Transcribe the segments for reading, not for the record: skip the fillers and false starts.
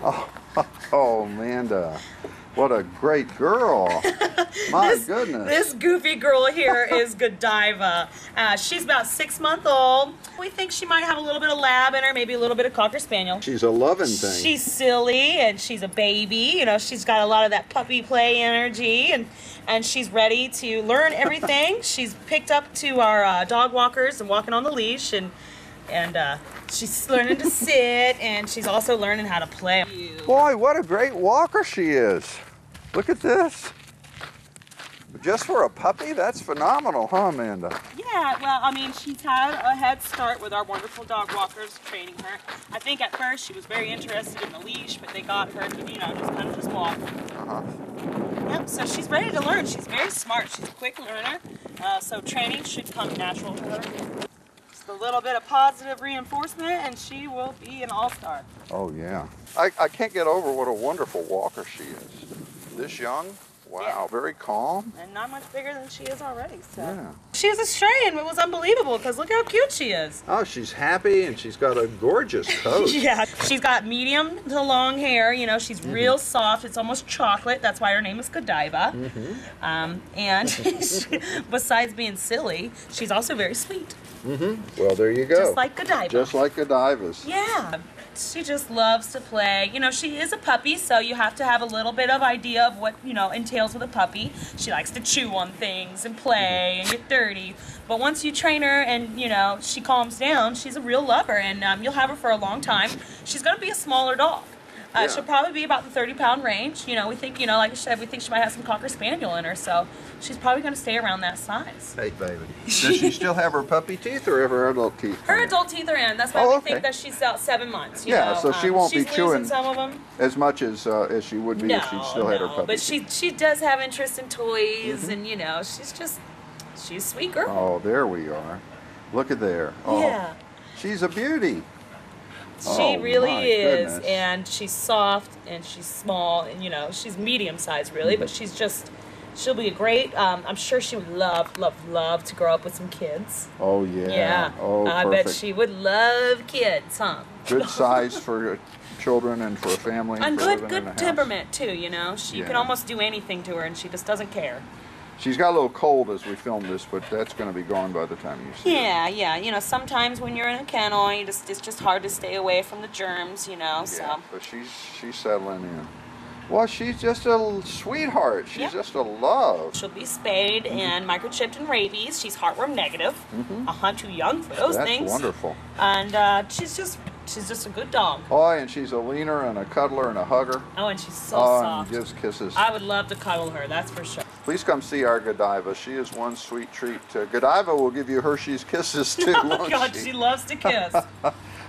Oh, oh, Amanda, what a great girl. My goodness. This goofy girl here is Godiva. She's about 6 months old. We think she might have a little bit of lab in her, maybe a little bit of Cocker Spaniel. She's a loving thing. She's silly and she's a baby. You know, she's got a lot of that puppy play energy and she's ready to learn everything. She's picked up to our dog walkers and walking on the leash and she's learning to sit and she's also learning how to play. Boy, what a great walker she is. Look at this. Just for a puppy, that's phenomenal, huh, Amanda? Yeah, well, I mean, she's had a head start with our wonderful dog walkers training her. I think at first she was very interested in the leash, but they got her to, you know, just walk. Yep, so she's ready to learn. She's very smart. She's a quick learner, so training should come natural to her. Just a little bit of positive reinforcement, and she will be an all-star. Oh, yeah. I can't get over what a wonderful walker she is. This young? Wow, yeah. Very calm. And not much bigger than she is already, so. Yeah. She was a stray and it was unbelievable because look how cute she is. Oh, she's happy and she's got a gorgeous coat. Yeah, she's got medium to long hair, you know, she's real soft. It's almost chocolate. That's why her name is Godiva. And besides being silly, she's also very sweet. Well, there you go. Just like Godiva. Just like Godiva's. Yeah. She just loves to play. You know, she is a puppy, so you have to have a little bit of idea of what, you know, entails with a puppy. She likes to chew on things and play and get dirty. But once you train her and, you know, she calms down, she's a real lover, and you'll have her for a long time. She's going to be a smaller dog. Yeah. She'll probably be about the 30-pound range. You know, we think, you know, like I said, we think she might have some Cocker Spaniel in her, so she's probably going to stay around that size. Hey, baby. Does she still have her puppy teeth or her adult teeth? Her adult teeth are in. That's why we think that she's out 7 months. You know? So she won't be chewing some of them as much as she would be if she still had her puppy. But she does have interest in toys, and you know, she's a sweet girl. Oh, there we are. Look at there. Oh, yeah. She's a beauty. She really is, goodness. and she's soft, and she's small, and you know, she's medium-sized really, but she'll be a great, I'm sure she would love to grow up with some kids. Oh, yeah. Yeah. Oh, I perfect. bet she would love kids, huh? Good size for children and for a family. And for living in a good house. temperament, too, you know? You can almost do anything to her, and she just doesn't care. She's got a little cold as we filmed this, but that's going to be gone by the time you see her. Yeah. You know, sometimes when you're in a kennel, it's just hard to stay away from the germs, you know, so. Yeah, but she's settling in. Well, she's just a sweetheart. She's just a love. She'll be spayed and microchipped and rabies. She's heartworm negative. Too young for those things. That's wonderful. And she's just a good dog. Oh, and she's a leaner and a cuddler and a hugger. Oh, and she's so soft. And gives kisses. I would love to cuddle her, that's for sure. Please come see our Godiva. She is one sweet treat. Godiva will give you Hershey's kisses too, Oh won't God, she? she loves to kiss.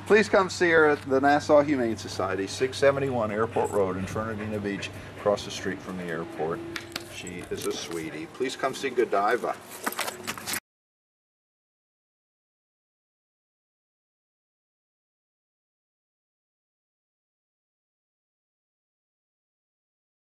Please come see her at the Nassau Humane Society, 671 Airport Road in Fernandina Beach, across the street from the airport. She is a sweetie. Please come see Godiva.